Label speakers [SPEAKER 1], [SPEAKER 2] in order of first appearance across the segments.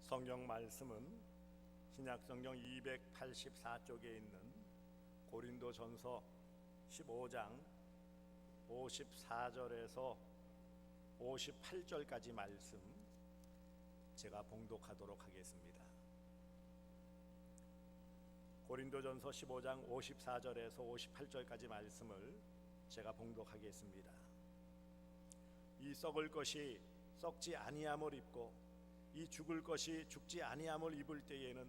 [SPEAKER 1] 성경 말씀은 신약성경 284쪽에 있는 고린도전서 15장 54절에서 58절까지 말씀 제가 봉독하도록 하겠습니다. 고린도전서 15장 54절에서 58절까지 말씀을 제가 봉독하겠습니다. 이 썩을 것이 썩지 아니함을 입고 이 죽을 것이 죽지 아니함을 입을 때에는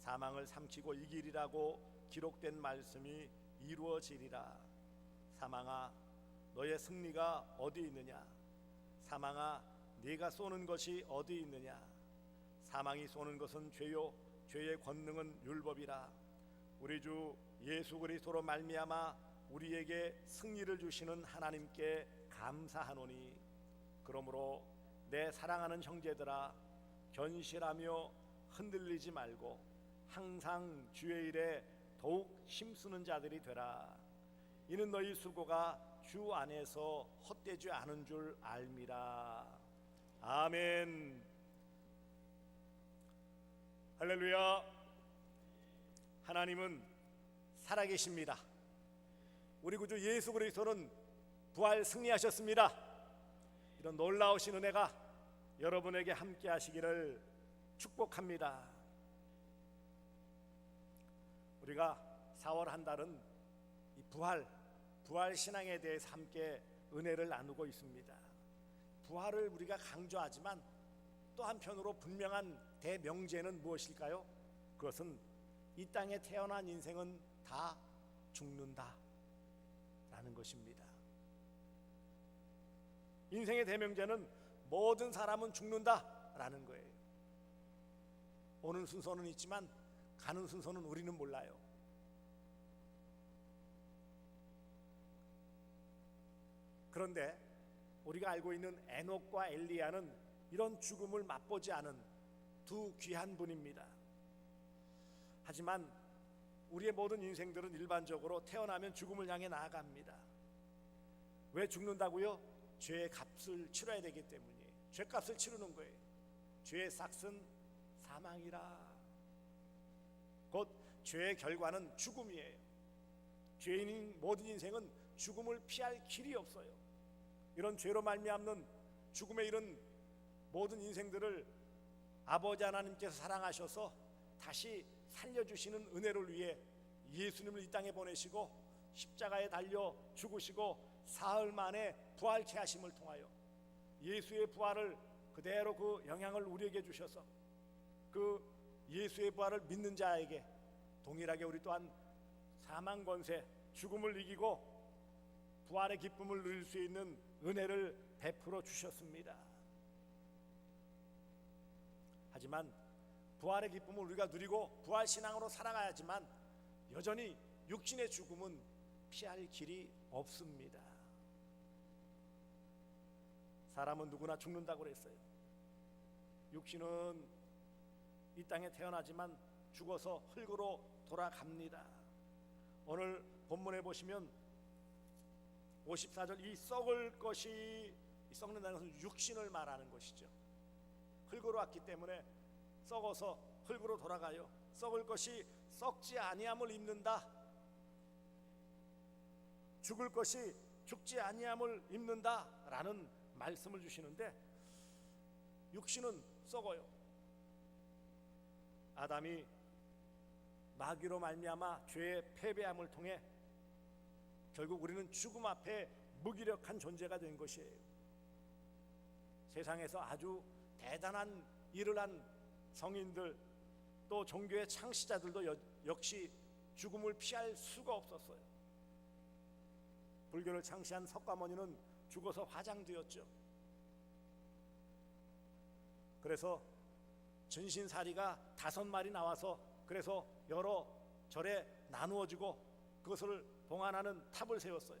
[SPEAKER 1] 사망을 삼키고 이기리라고 기록된 말씀이 이루어지리라. 사망아 너의 승리가 어디 있느냐? 사망아 네가 쏘는 것이 어디 있느냐? 사망이 쏘는 것은 죄요 죄의 권능은 율법이라. 우리 주 예수 그리스도로 말미암아 우리에게 승리를 주시는 하나님께 감사하노니 그러므로 내 사랑하는 형제들아 견실하며 흔들리지 말고 항상 주의 일에 더욱 힘쓰는 자들이 되라. 이는 너희 수고가 주 안에서 헛되지 않은 줄 알미라. 아멘. 할렐루야. 하나님은 살아계십니다. 우리 구주 예수 그리스도는 부활 승리하셨습니다. 이런 놀라우신 은혜가 여러분에게 함께 하시기를 축복합니다. 우리가 4월 한 달은 이 부활 신앙에 대해서 함께 은혜를 나누고 있습니다. 부활을 우리가 강조하지만 또 한편으로 분명한 대명제는 무엇일까요? 그것은 이 땅에 태어난 인생은 다 죽는다 라는 것입니다. 인생의 대명제는 모든 사람은 죽는다라는 거예요. 오는 순서는 있지만 가는 순서는 우리는 몰라요. 그런데 우리가 알고 있는 에녹과 엘리야는 이런 죽음을 맛보지 않은 두 귀한 분입니다. 하지만 우리의 모든 인생들은 일반적으로 태어나면 죽음을 향해 나아갑니다. 왜 죽는다고요? 죄의 값을 치러야 되기 때문이에요. 죄값을 치르는 거예요. 죄의 삭은 사망이라. 곧 죄의 결과는 죽음이에요. 죄인인 모든 인생은 죽음을 피할 길이 없어요. 이런 죄로 말미암는 죽음에 이른 모든 인생들을 아버지 하나님께서 사랑하셔서 다시 살려주시는 은혜를 위해 예수님을 이 땅에 보내시고 십자가에 달려 죽으시고 사흘 만에 부활케 하심을 통하여 예수의 부활을 그대로 그 영향을 우리에게 주셔서 그 예수의 부활을 믿는 자에게 동일하게 우리 또한 사망 권세 죽음을 이기고 부활의 기쁨을 누릴 수 있는 은혜를 베풀어 주셨습니다. 하지만 부활의 기쁨을 우리가 누리고 부활 신앙으로 살아가야지만 여전히 육신의 죽음은 피할 길이 없습니다. 사람은 누구나 죽는다고 그랬어요. 육신은 이 땅에 태어나지만 죽어서 흙으로 돌아갑니다. 오늘 본문에 보시면 54절 이 썩을 것이 썩는다는 것은 육신을 말하는 것이죠. 흙으로 왔기 때문에 썩어서 흙으로 돌아가요. 썩을 것이 썩지 아니함을 입는다. 죽을 것이 죽지 아니함을 입는다라는 말씀을 주시는데 육신은 썩어요. 아담이 마귀로 말미암아 죄의 패배함을 통해 결국 우리는 죽음 앞에 무기력한 존재가 된 것이에요. 세상에서 아주 대단한 일을 한 성인들 또 종교의 창시자들도 역시 죽음을 피할 수가 없었어요. 불교를 창시한 석가모니는 죽어서 화장되었죠. 그래서 전신사리가 5마리 나와서 그래서 여러 절에 나누어지고 그것을 봉안하는 탑을 세웠어요.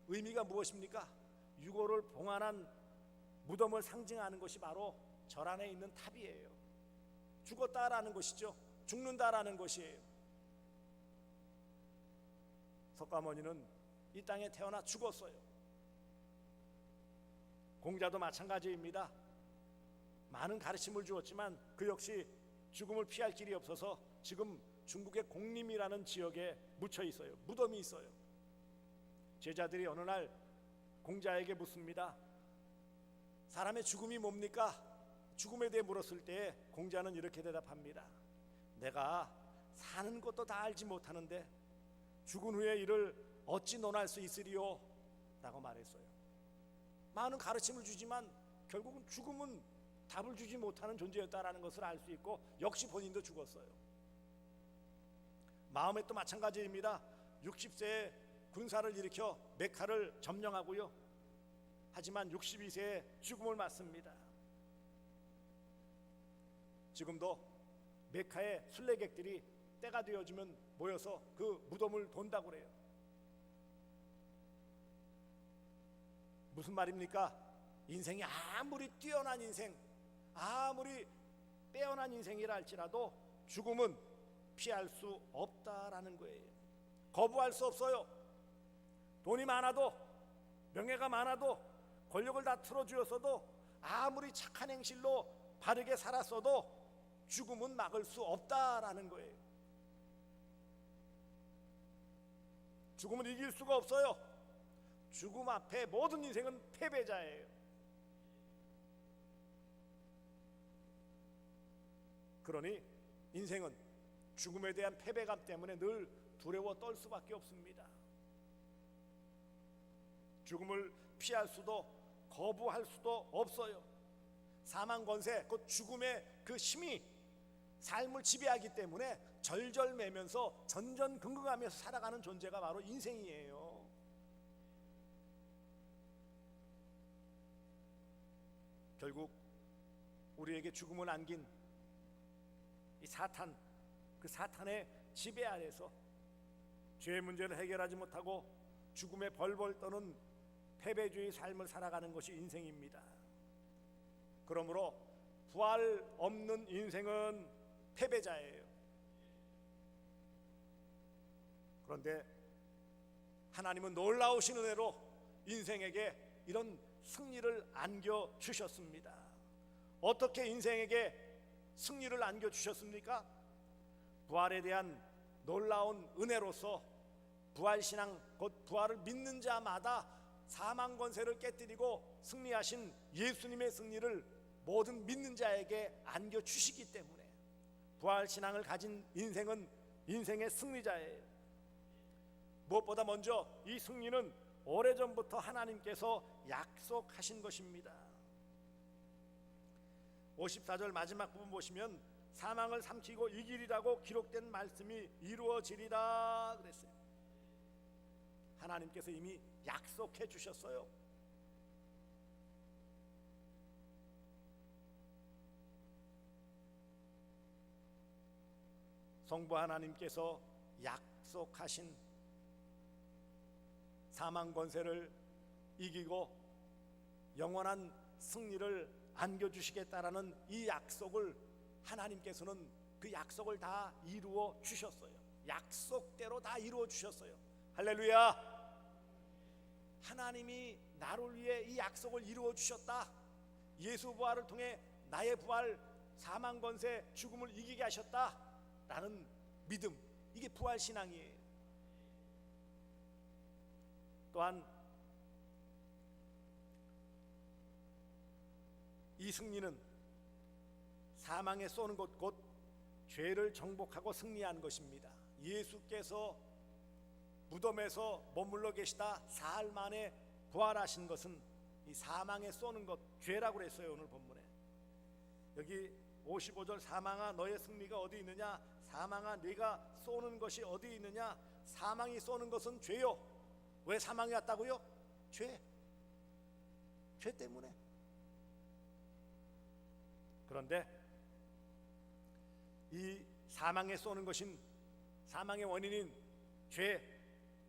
[SPEAKER 1] 의미가 무엇입니까? 유골을 봉안한 무덤을 상징하는 것이 바로 절 안에 있는 탑이에요. 죽었다라는 것이죠. 죽는다라는 것이에요. 석가모니는 이 땅에 태어나 죽었어요. 공자도 마찬가지입니다. 많은 가르침을 주었지만 그 역시 죽음을 피할 길이 없어서 지금 중국의 공림이라는 지역에 묻혀 있어요. 무덤이 있어요. 제자들이 어느 날 공자에게 묻습니다. 사람의 죽음이 뭡니까? 죽음에 대해 물었을 때 공자는 이렇게 대답합니다. 내가 사는 것도 다 알지 못하는데 죽은 후에 이를 어찌 논할 수 있으리요? 라고 말했어요. 많은 가르침을 주지만 결국은 죽음은 답을 주지 못하는 존재였다라는 것을 알 수 있고 역시 본인도 죽었어요. 마음에 또 마찬가지입니다. 60세에 군사를 일으켜 메카를 점령하고요. 하지만 62세에 죽음을 맞습니다. 지금도 메카의 순례객들이 때가 되어지면 모여서 그 무덤을 돈다고 그래요. 무슨 말입니까? 인생이 아무리 뛰어난 인생, 아무리 빼어난 인생이라 할지라도 죽음은 피할 수 없다라는 거예요. 거부할 수 없어요. 돈이 많아도, 명예가 많아도, 권력을 다 틀어주었어도, 아무리 착한 행실로 바르게 살았어도 죽음은 막을 수 없다라는 거예요. 죽음은 이길 수가 없어요. 죽음 앞에 모든 인생은 패배자예요. 그러니 인생은 죽음에 대한 패배감 때문에 늘 두려워 떨 수밖에 없습니다. 죽음을 피할 수도 거부할 수도 없어요. 사망 권세, 곧 죽음의 그 힘이 삶을 지배하기 때문에 절절매면서 전전긍긍하면서 살아가는 존재가 바로 인생이에요. 결국 우리에게 죽음을 안긴 이 사탄, 그 사탄의 지배 아래서 죄의 문제를 해결하지 못하고 죽음에 벌벌 떠는 패배주의 삶을 살아가는 것이 인생입니다. 그러므로 부활 없는 인생은 패배자예요. 그런데 하나님은 놀라우신 은혜로 인생에게 이런 승리를 안겨주셨습니다. 어떻게 인생에게 승리를 안겨주셨습니까? 부활에 대한 놀라운 은혜로서 부활신앙, 곧 부활을 믿는 자마다 사망 권세를 깨뜨리고 승리하신 예수님의 승리를 모든 믿는 자에게 안겨주시기 때문에 부활신앙을 가진 인생은 인생의 승리자예요. 무엇보다 먼저 이 승리는 오래전부터 하나님께서 약속하신 것입니다. 54절 마지막 부분 보시면 사망을 삼키고 이기리라고 기록된 말씀이 이루어지리라 그랬어요. 하나님께서 이미 약속해 주셨어요. 성부 하나님께서 약속하신 사망 권세를 이기고 영원한 승리를 안겨주시겠다라는 이 약속을 하나님께서는 그 약속을 다 이루어 주셨어요. 약속대로 다 이루어 주셨어요. 할렐루야. 하나님이 나를 위해 이 약속을 이루어 주셨다. 예수 부활을 통해 나의 부활, 사망 권세, 죽음을 이기게 하셨다라는 믿음, 이게 부활 신앙이에요. 또한 이 승리는 사망에 쏘는 것, 곧 죄를 정복하고 승리한 것입니다. 예수께서 무덤에서 머물러 계시다 사흘 만에 부활하신 것은 이 사망에 쏘는 것, 죄라고 그랬어요. 오늘 본문에 여기 55절 사망아 너의 승리가 어디 있느냐, 사망아 네가 쏘는 것이 어디 있느냐. 사망이 쏘는 것은 죄요. 왜 사망이 왔다고요? 죄 때문에. 그런데 이 사망에 쏘는 것인, 사망의 원인인 죄,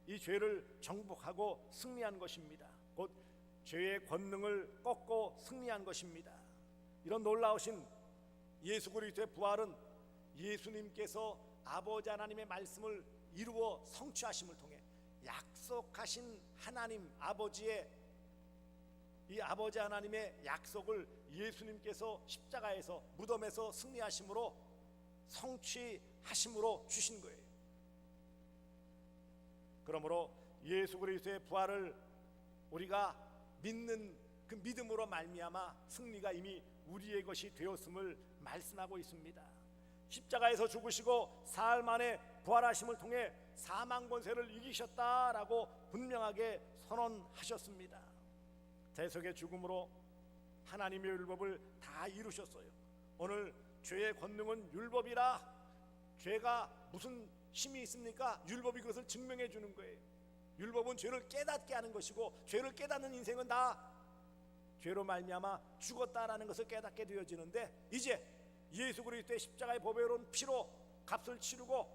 [SPEAKER 1] 이 죄를 정복하고 승리한 것입니다. 곧 죄의 권능을 꺾고 승리한 것입니다. 이런 놀라우신 예수 그리스도의 부활은 예수님께서 아버지 하나님의 말씀을 이루어 성취하심을 통해 약속하신 하나님 아버지의 이 아버지 하나님의 약속을 예수님께서 십자가에서 무덤에서 승리하심으로 성취하심으로 주신 거예요. 그러므로 예수 그리스도의 부활을 우리가 믿는 그 믿음으로 말미암아 승리가 이미 우리의 것이 되었음을 말씀하고 있습니다. 십자가에서 죽으시고 사흘 만에 부활하심을 통해 사망 권세를 이기셨다라고 분명하게 선언하셨습니다. 대속의 죽음으로 하나님의 율법을 다 이루셨어요. 오늘 죄의 권능은 율법이라. 죄가 무슨 힘이 있습니까? 율법이 그것을 증명해 주는 거예요. 율법은 죄를 깨닫게 하는 것이고, 죄를 깨닫는 인생은 다 죄로 말미암아 죽었다라는 것을 깨닫게 되어지는데, 이제 예수 그리스도의 십자가의 보배로운 피로 값을 치르고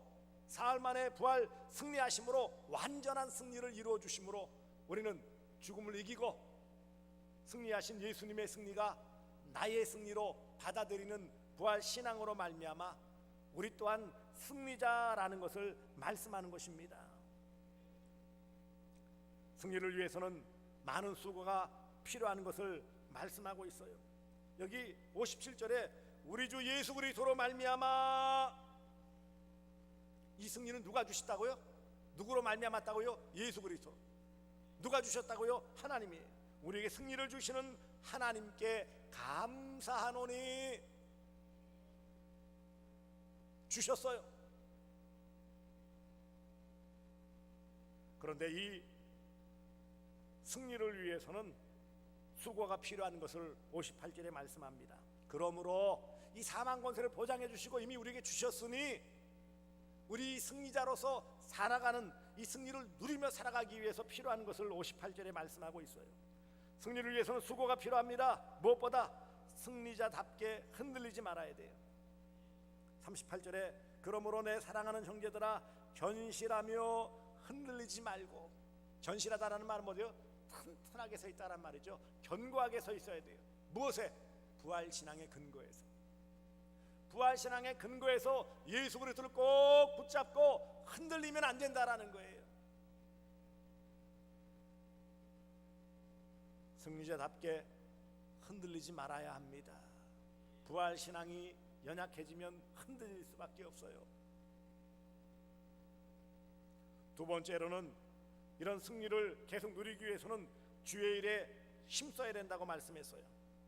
[SPEAKER 1] 사흘 만에 부활 승리하심으로 완전한 승리를 이루어 주심으로 우리는 죽음을 이기고 승리하신 예수님의 승리가 나의 승리로 받아들이는 부활 신앙으로 말미암아 우리 또한 승리자라는 것을 말씀하는 것입니다. 승리를 위해서는 많은 수고가 필요한 것을 말씀하고 있어요. 여기 57절에 우리 주 예수 그리스도로 말미암아, 이 승리는 누가 주셨다고요? 누구로 말미암았다고요? 예수 그리스도. 누가 주셨다고요? 하나님이에요. 우리에게 승리를 주시는 하나님께 감사하노니 주셨어요. 그런데 이 승리를 위해서는 수고가 필요한 것을 58절에 말씀합니다. 그러므로 이 사망 권세를 보장해 주시고 이미 우리에게 주셨으니 우리 승리자로서 살아가는 이 승리를 누리며 살아가기 위해서 필요한 것을 58절에 말씀하고 있어요. 승리를 위해서는 수고가 필요합니다. 무엇보다 승리자답게 흔들리지 말아야 돼요. 38절에 그러므로 내 사랑하는 형제들아 견실하며 흔들리지 말고. 견실하다라는 말은 뭐죠? 튼튼하게 서 있다란 말이죠. 견고하게 서 있어야 돼요. 무엇에? 부활신앙의 근거에서. 부활신앙의 근거에서 예수 그리스도를 꼭 붙잡고 흔들리면 안 된다라는 거예요. 승리자답게 흔들리지 말아야 합니다. 부활신앙이 연약해지면 흔들릴 수밖에 없어요. 두 번째로는 이런 승리를 계속 누리기 위해서는 주의 일에 힘써야 된다고 말씀했어요.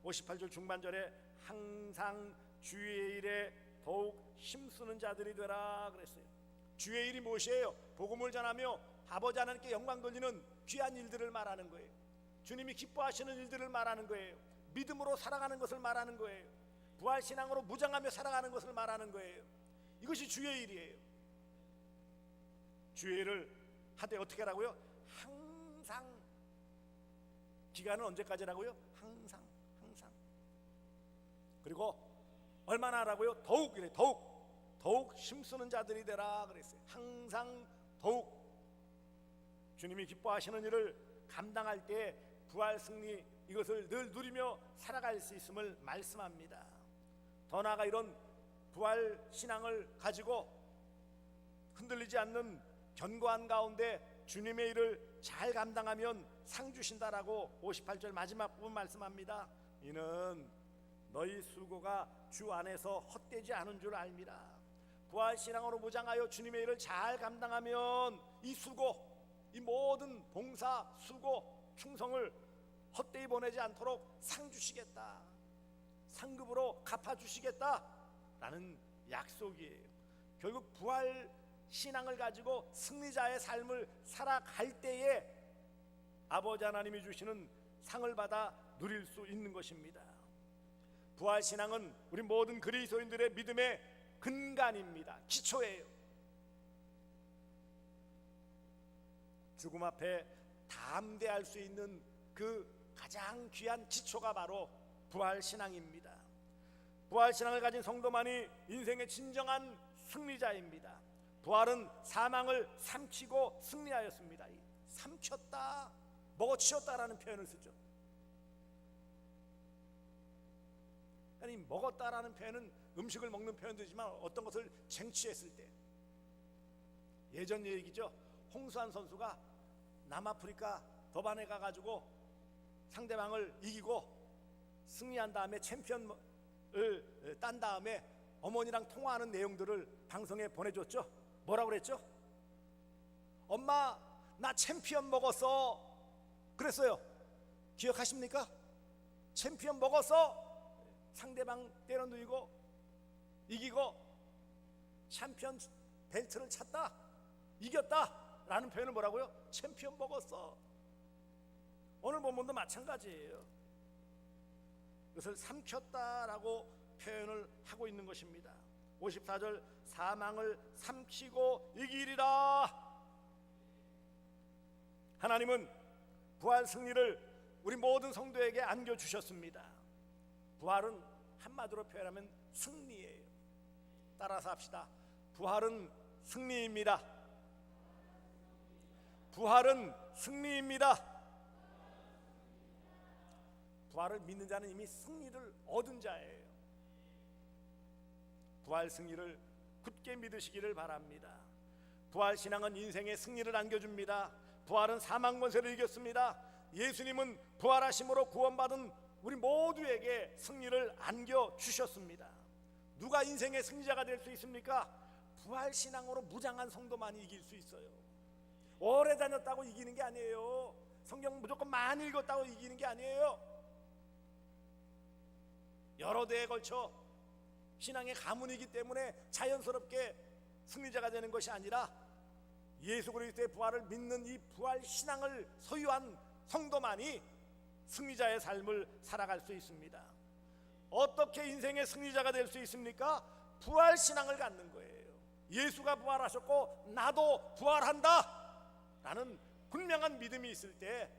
[SPEAKER 1] 58절 중반절에 항상 주의 일에 더욱 힘쓰는 자들이 되라 그랬어요. 주의 일이 무엇이에요? 복음을 전하며 아버지 하나님께 영광 돌리는 귀한 일들을 말하는 거예요. 주님이 기뻐하시는 일들을 말하는 거예요. 믿음으로 살아가는 것을 말하는 거예요. 부활신앙으로 무장하며 살아가는 것을 말하는 거예요. 이것이 주의 일이에요. 주의 일을 하되 어떻게 하라고요? 항상. 기간은 언제까지라고요? 항상. 그리고 얼마나 하라고요? 더욱. 그래, 더욱 힘쓰는 자들이 되라 그랬어요. 항상 더욱 주님이 기뻐하시는 일을 감당할 때 부활 승리 이것을 늘 누리며 살아갈 수 있음을 말씀합니다. 더 나아가 이런 부활 신앙을 가지고 흔들리지 않는 견고한 가운데 주님의 일을 잘 감당하면 상 주신다라고 58절 마지막 부분 말씀합니다. 이는 너희 수고가 주 안에서 헛되지 않은 줄 알미라. 부활신앙으로 무장하여 주님의 일을 잘 감당하면 이 수고, 이 모든 봉사, 수고, 충성을 헛되이 보내지 않도록 상 주시겠다, 상급으로 갚아주시겠다라는 약속이에요. 결국 부활신앙을 가지고 승리자의 삶을 살아갈 때에 아버지 하나님이 주시는 상을 받아 누릴 수 있는 것입니다. 부활신앙은 우리 모든 그리스도인들의 믿음의 근간입니다. 기초예요. 죽음 앞에 담대할 수 있는 그 가장 귀한 기초가 바로 부활신앙입니다. 부활신앙을 가진 성도만이 인생의 진정한 승리자입니다. 부활은 사망을 삼키고 승리하였습니다. 삼켰다, 먹어치웠다라는 표현을 쓰죠. 아니, 먹었다라는 표현은 음식을 먹는 표현이지만 어떤 것을 쟁취했을 때, 예전 얘기죠. 홍수환 선수가 남아프리카 더반에 가가지고 상대방을 이기고 승리한 다음에 챔피언을 딴 다음에 어머니랑 통화하는 내용들을 방송에 보내줬죠. 뭐라고 그랬죠? 엄마, 나 챔피언 먹었어. 그랬어요. 기억하십니까? 챔피언 먹었어. 상대방 때려누이고 이기고 챔피언 벨트를 찼다, 이겼다 라는 표현을 뭐라고요? 챔피언 먹었어. 오늘 본문도 마찬가지예요. 그것을 삼켰다라고 표현을 하고 있는 것입니다. 54절, 사망을 삼키고 이기리라. 하나님은 부활 승리를 우리 모든 성도에게 안겨주셨습니다. 부활은 한마디로 표현하면 승리예요. 따라서 합시다. 부활은 승리입니다. 부활은 승리입니다. 부활을 믿는 자는 이미 승리를 얻은 자예요. 부활 승리를 굳게 믿으시기를 바랍니다. 부활 신앙은 인생의 승리를 안겨줍니다. 부활은 사망 권세를 이겼습니다. 예수님은 부활하심으로 구원받은 우리 모두에게 승리를 안겨주셨습니다. 누가 인생의 승리자가 될 수 있습니까? 부활 신앙으로 무장한 성도만이 이길 수 있어요. 오래 다녔다고 이기는 게 아니에요. 성경 무조건 많이 읽었다고 이기는 게 아니에요. 여러 대에 걸쳐 신앙의 가문이기 때문에 자연스럽게 승리자가 되는 것이 아니라 예수 그리스도의 부활을 믿는 이 부활 신앙을 소유한 성도만이 승리자의 삶을 살아갈 수 있습니다. 어떻게 인생의 승리자가 될 수 있습니까? 부활 신앙을 갖는 거예요. 예수가 부활하셨고 나도 부활한다 라는 분명한 믿음이 있을 때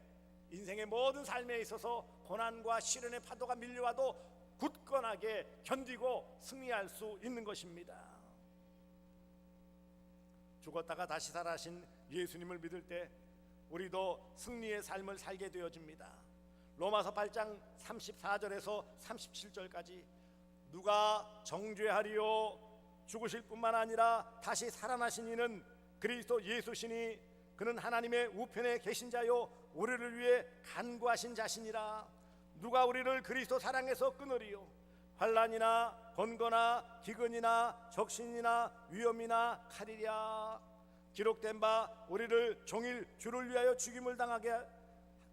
[SPEAKER 1] 인생의 모든 삶에 있어서 고난과 시련의 파도가 밀려와도 굳건하게 견디고 승리할 수 있는 것입니다. 죽었다가 다시 살아신 예수님을 믿을 때 우리도 승리의 삶을 살게 되어집니다. 로마서 8장 34절에서 37절까지 누가 정죄하리요? 죽으실 뿐만 아니라 다시 살아나신 이는 그리스도 예수시니 그는 하나님의 우편에 계신 자요 우리를 위해 간구하신 자시니라. 누가 우리를 그리스도 사랑에서 끊으리요? 환난이나 권고나 기근이나 적신이나 위험이나 칼이랴. 기록된 바 우리를 종일 주를 위하여 죽임을 당하게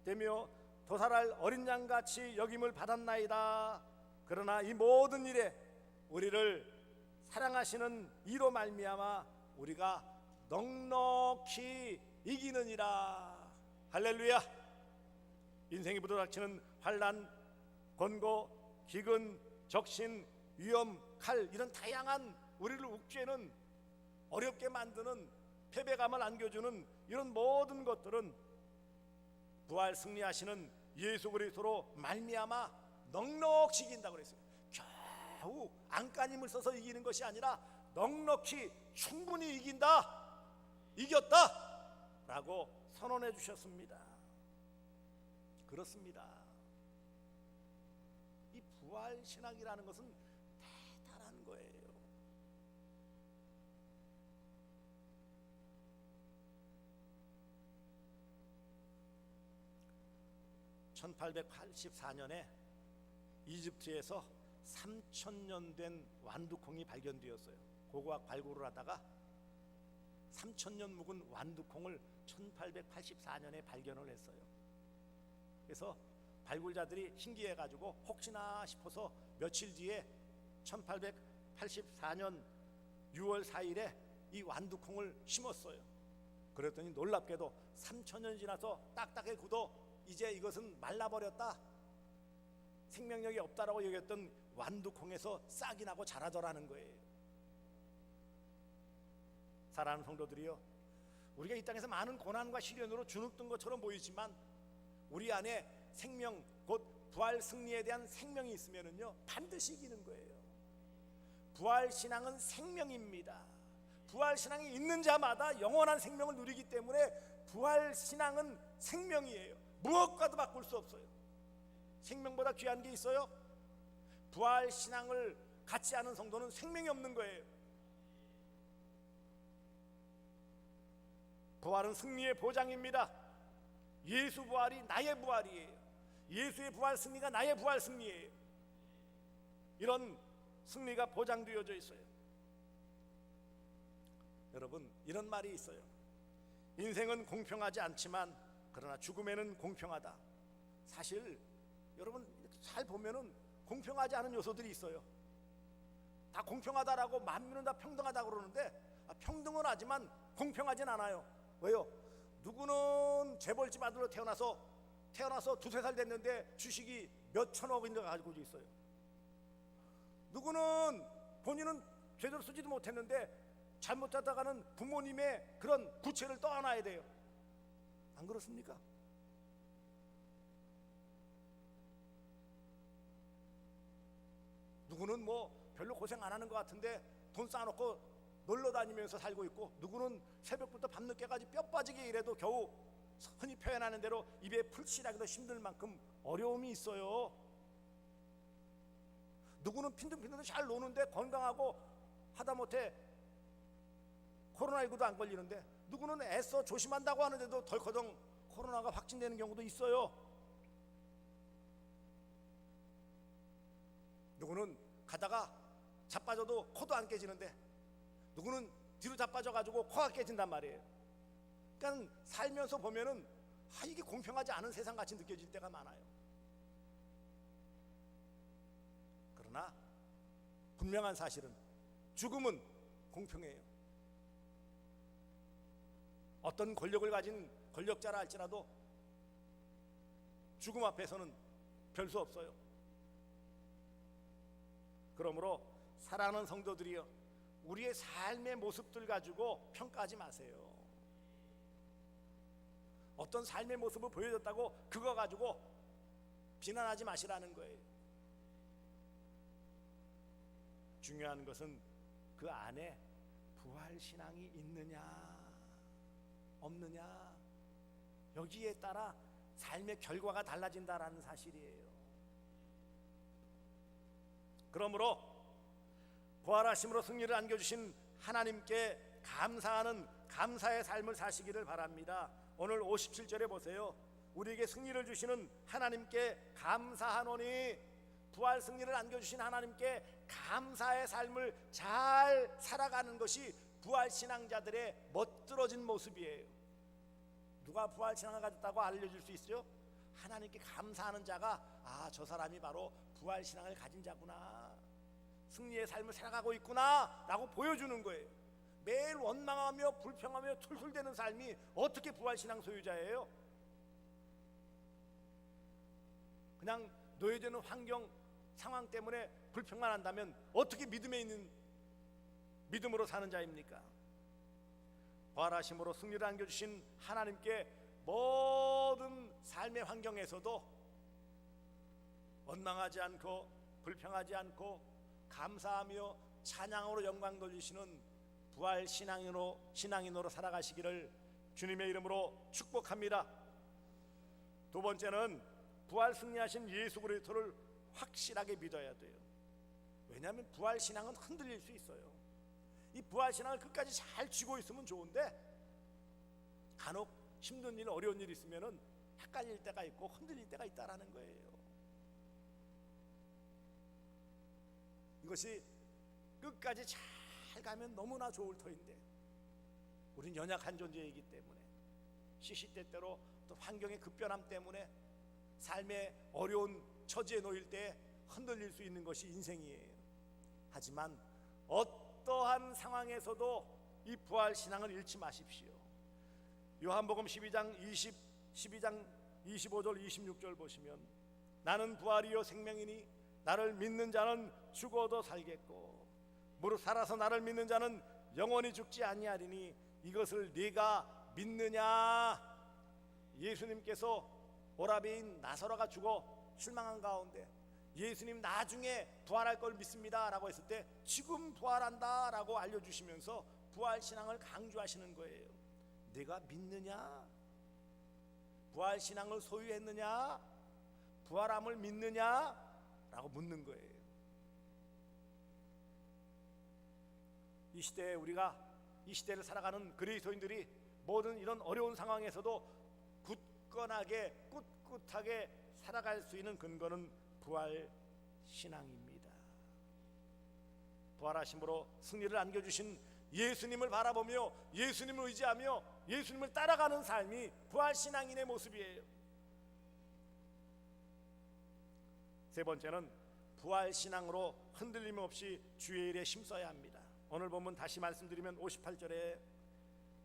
[SPEAKER 1] 되며 도살할 어린 양같이 여김을 받았나이다. 그러나 이 모든 일에 우리를 사랑하시는 이로 말미암아 우리가 넉넉히 이기느니라. 할렐루야. 인생이 부도닥치는 환난, 권고, 기근, 적신, 위험, 칼 이런 다양한 우리를 욱죄는 어렵게 만드는 패배감을 안겨주는 이런 모든 것들은 부활 승리하시는 예수 그리스도로 말미암아 넉넉히 이긴다고 그랬어요. 겨우 안간힘을 써서 이기는 것이 아니라 넉넉히 충분히 이긴다, 이겼다 라고 선언해 주셨습니다. 그렇습니다. 이 부활 신앙이라는 것은 대단한 거예요. (1884년에) 이집트에서 3,000년 된 완두콩이 발견되었어요. 고고학 발굴을 하다가 3,000년 묵은 완두콩을 1884년에 발견을 했어요. 그래서 발굴자들이 신기해가지고 혹시나 싶어서 며칠 뒤에 1884년 6월 4일에 이 완두콩을 심었어요. 그랬더니 놀랍게도 3,000년이 지나서 딱딱해 굳어 이제 이것은 말라버렸다, 생명력이 없다라고 여겼던 완두콩에서 싹이 나고 자라더라는 거예요. 사랑하는 성도들이요, 우리가 이 땅에서 많은 고난과 시련으로 주눅든 것처럼 보이지만 우리 안에 생명, 곧 부활 승리에 대한 생명이 있으면은요 반드시 이기는 거예요. 부활 신앙은 생명입니다. 부활 신앙이 있는 자마다 영원한 생명을 누리기 때문에 부활 신앙은 생명이에요. 무엇과도 바꿀 수 없어요. 생명보다 귀한 게 있어요? 부활 신앙을 갖지 않은 성도는 생명이 없는 거예요. 부활은 승리의 보장입니다. 예수 부활이 나의 부활이에요. 예수의 부활 승리가 나의 부활 승리예요. 이런 승리가 보장되어져 있어요. 여러분, 이런 말이 있어요. 인생은 공평하지 않지만 그러나 죽음에는 공평하다. 사실 여러분 잘 보면은 공평하지 않은 요소들이 있어요. 다 공평하다라고 만민은 다 평등하다고 그러는데 평등은 하지만 공평하진 않아요. 왜요? 누구는 재벌집 아들로 태어나서 두세 살 됐는데 주식이 몇 천억인가 가지고 있어요. 누구는 본인은 제대로 쓰지도 못했는데 잘못하다가는 부모님의 그런 부채를 떠안아야 돼요. 안 그렇습니까? 누구는 뭐 별로 고생 안 하는 것 같은데 돈 쌓아놓고 놀러 다니면서 살고 있고, 누구는 새벽부터 밤늦게까지 뼈 빠지게 일해도 겨우 흔히 표현하는 대로 입에 풀칠하기도 힘들 만큼 어려움이 있어요. 누구는 빈둥빈둥 잘 노는데 건강하고 하다못해 코로나19도 안 걸리는데, 누구는 애써 조심한다고 하는데도 덜커덩 코로나가 확진되는 경우도 있어요. 누구는 가다가 자빠져도 코도 안 깨지는데, 누구는 뒤로 자빠져가지고 코가 깨진단 말이에요. 그러니까 살면서 보면은 이게 공평하지 않은 세상같이 느껴질 때가 많아요. 그러나 분명한 사실은 죽음은 공평해요. 어떤 권력을 가진 권력자라 할지라도 죽음 앞에서는 별 수 없어요. 그러므로 사랑하는 성도들이여, 우리의 삶의 모습들 가지고 평가하지 마세요. 어떤 삶의 모습을 보여줬다고 그거 가지고 비난하지 마시라는 거예요. 중요한 것은 그 안에 부활신앙이 있느냐 없느냐, 여기에 따라 삶의 결과가 달라진다라는 사실이에요. 그러므로 부활하심으로 승리를 안겨주신 하나님께 감사하는 감사의 삶을 사시기를 바랍니다. 오늘 57절에 보세요. 우리에게 승리를 주시는 하나님께 감사하노니, 부활 승리를 안겨주신 하나님께 감사의 삶을 잘 살아가는 것이 부활신앙자들의 멋들어진 모습이에요. 누가 부활신앙을 가졌다고 알려줄 수 있어요? 하나님께 감사하는 자가 저 사람이 바로 부활신앙을 가진 자구나, 승리의 삶을 살아가고 있구나 라고 보여주는 거예요. 매일 원망하며 불평하며 툴툴대는 삶이 어떻게 부활신앙 소유자예요? 그냥 노예되는 환경 상황 때문에 불평만 한다면 어떻게 믿음으로 사는 자입니까? 부활하심으로 승리를 안겨주신 하나님께 모든 삶의 환경에서도 원망하지 않고 불평하지 않고 감사하며 찬양으로 영광 돌리시는 부활 신앙인으로 살아가시기를 주님의 이름으로 축복합니다. 두 번째는 부활 승리하신 예수 그리스도를 확실하게 믿어야 돼요. 왜냐하면 부활 신앙은 흔들릴 수 있어요. 이 부활 신앙을 끝까지 잘 쥐고 있으면 좋은데, 간혹 힘든 일, 어려운 일 있으면은 헷갈릴 때가 있고 흔들릴 때가 있다라는 거예요. 이것이 끝까지 잘 가면 너무나 좋을 터인데, 우린 연약한 존재이기 때문에 시시때때로 또 환경의 급변함 때문에 삶의 어려운 처지에 놓일 때 흔들릴 수 있는 것이 인생이에요. 하지만 어떠한 상황에서도 이 부활 신앙을 잃지 마십시오. 요한복음 12장 25절 26절 보시면, 나는 부활이요 생명이니 나를 믿는 자는 죽어도 살겠고 무릇 살아서 나를 믿는 자는 영원히 죽지 아니하리니 이것을 네가 믿느냐. 예수님께서 오라비인 나사로가 죽어 실망한 가운데 예수님 나중에 부활할 걸 믿습니다 라고 했을 때 지금 부활한다 라고 알려주시면서 부활신앙을 강조하시는 거예요. 내가 믿느냐? 부활신앙을 소유했느냐? 부활함을 믿느냐? 라고 묻는 거예요. 이 시대에 우리가 이 시대를 살아가는 그리스도인들이 모든 이런 어려운 상황에서도 굳건하게 꿋꿋하게 살아갈 수 있는 근거는 부활 신앙입니다. 부활하심으로 승리를 안겨주신 예수님을 바라보며 예수님을 의지하며 예수님을 따라가는 삶이 부활 신앙인의 모습이에요. 세 번째는 부활 신앙으로 흔들림 없이 주의 일에 힘써야 합니다. 오늘 본문 다시 말씀드리면 58절에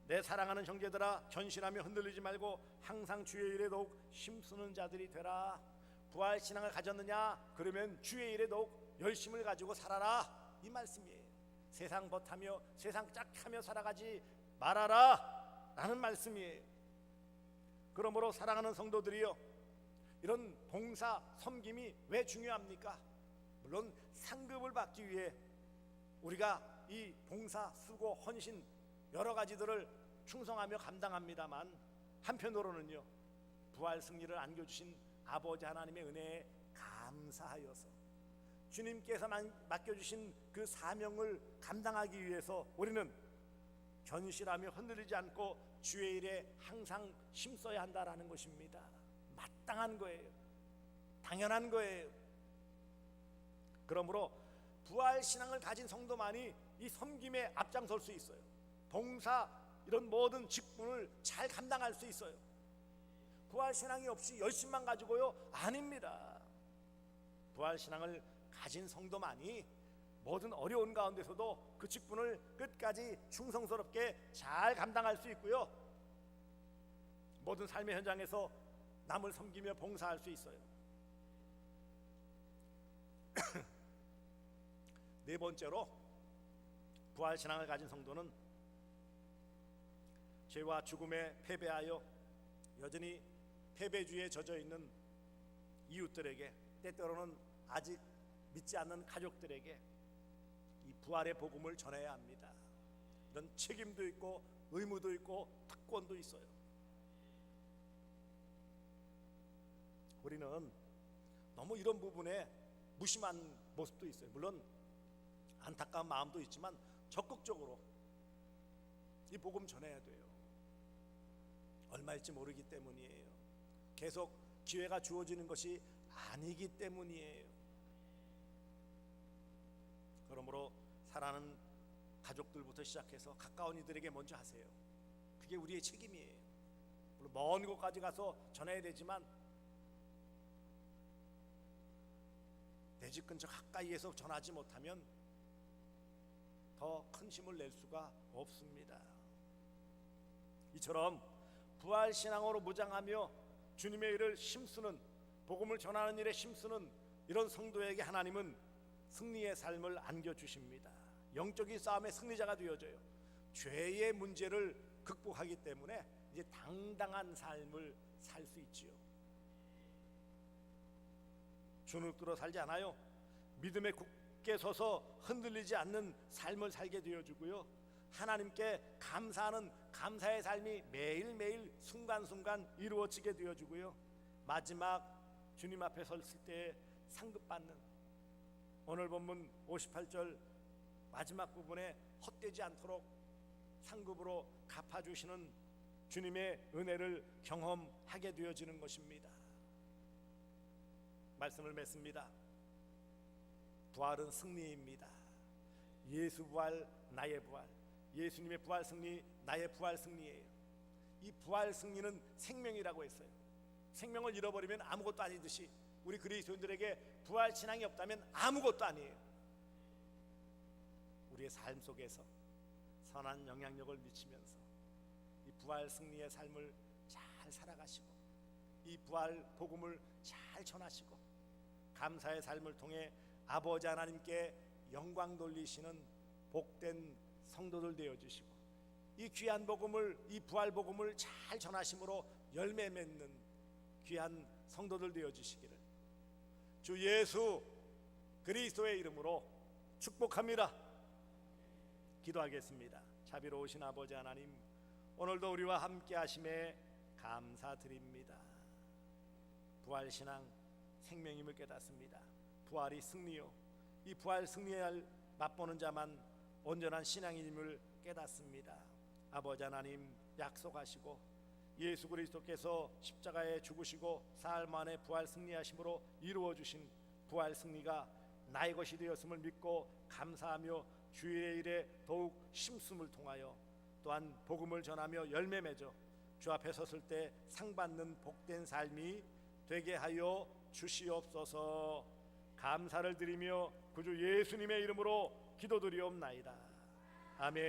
[SPEAKER 1] 내 사랑하는 형제들아 견실하며 흔들리지 말고 항상 주의 일에 더욱 힘쓰는 자들이 되라. 부활 신앙을 가졌느냐? 그러면 주의 일에 더욱 열심을 가지고 살아라, 이 말씀이에요. 세상 벗하며 세상 짝하며 살아가지 말아라 라는 말씀이에요. 그러므로 사랑하는 성도들이여, 이런 봉사 섬김이 왜 중요합니까? 물론 상급을 받기 위해 우리가 이 봉사, 수고, 헌신 여러 가지들을 충성하며 감당합니다만, 한편으로는요, 부활 승리를 안겨주신 아버지 하나님의 은혜에 감사하여서 주님께서 맡겨주신 그 사명을 감당하기 위해서 우리는 견실하며 흔들리지 않고 주의 일에 항상 힘써야 한다라는 것입니다. 마땅한 거예요. 당연한 거예요. 그러므로 부활 신앙을 가진 성도만이 이 섬김에 앞장설 수 있어요. 봉사, 이런 모든 직분을 잘 감당할 수 있어요. 부활 신앙이 없이 열심만 가지고요, 아닙니다. 부활 신앙을 가진 성도만이 모든 어려운 가운데서도 그 직분을 끝까지 충성스럽게 잘 감당할 수 있고요, 모든 삶의 현장에서 남을 섬기며 봉사할 수 있어요. 네 번째로 부활 신앙을 가진 성도는 죄와 죽음에 패배하여 여전히 패배주의에 젖어 있는 이웃들에게, 때때로는 아직 믿지 않는 가족들에게 이 부활의 복음을 전해야 합니다. 이런 책임도 있고 의무도 있고 특권도 있어요. 우리는 너무 이런 부분에 무심한 모습도 있어요. 물론 안타까운 마음도 있지만 적극적으로 이 복음 전해야 돼요. 얼마일지 모르기 때문이에요. 계속 기회가 주어지는 것이 아니기 때문이에요. 그러므로 사랑하는 가족들부터 시작해서 가까운 이들에게 먼저 하세요. 그게 우리의 책임이에요. 물론 먼 곳까지 가서 전해야 되지만 내 집 근처 가까이에서 전하지 못하면 더 큰 힘을 낼 수가 없습니다. 이처럼 부활 신앙으로 무장하며 주님의 일을 힘쓰는, 복음을 전하는 일에 힘쓰는 이런 성도에게 하나님은 승리의 삶을 안겨주십니다. 영적인 싸움의 승리자가 되어져요. 죄의 문제를 극복하기 때문에 이제 당당한 삶을 살 수 있지요. 주눅들어 살지 않아요. 믿음에 굳게 서서 흔들리지 않는 삶을 살게 되어주고요, 하나님께 감사하는 감사의 삶이 매일매일 순간순간 이루어지게 되어주고요, 마지막 주님 앞에 섰을 때 상급받는, 오늘 본문 58절 마지막 부분에 헛되지 않도록 상급으로 갚아주시는 주님의 은혜를 경험하게 되어지는 것입니다. 말씀을 맺습니다. 부활은 승리입니다. 예수 부활, 나의 부활. 예수님의 부활 승리, 나의 부활 승리예요. 이 부활 승리는 생명이라고 했어요. 생명을 잃어버리면 아무것도 아니듯이 우리 그리스도인들에게 부활 신앙이 없다면 아무것도 아니에요. 우리의 삶 속에서 선한 영향력을 미치면서 이 부활 승리의 삶을 잘 살아가시고 이 부활 복음을 잘 전하시고 감사의 삶을 통해 아버지 하나님께 영광 돌리시는 복된 성도들 되어주시고 이 귀한 복음을, 이 부활 복음을 잘 전하심으로 열매 맺는 귀한 성도들 되어주시기를 주 예수 그리스도의 이름으로 축복합니다. 기도하겠습니다. 자비로우신 아버지 하나님, 오늘도 우리와 함께 하심에 감사드립니다. 부활신앙 생명임을 깨닫습니다. 부활이 승리요, 이 부활 승리에 맛보는 자만 온전한 신앙인임을 깨닫습니다. 아버지 하나님, 약속하시고 예수 그리스도께서 십자가에 죽으시고 사흘 만에 부활 승리하심으로 이루어 주신 부활 승리가 나의 것이 되었음을 믿고 감사하며 주일의 일에 더욱 심숨을 통하여 또한 복음을 전하며 열매 맺어 주 앞에 섰을 때 상 받는 복된 삶이 되게 하여 주시옵소서. 감사를 드리며 구주 예수님의 이름으로 기도드리옵나이다. 아멘.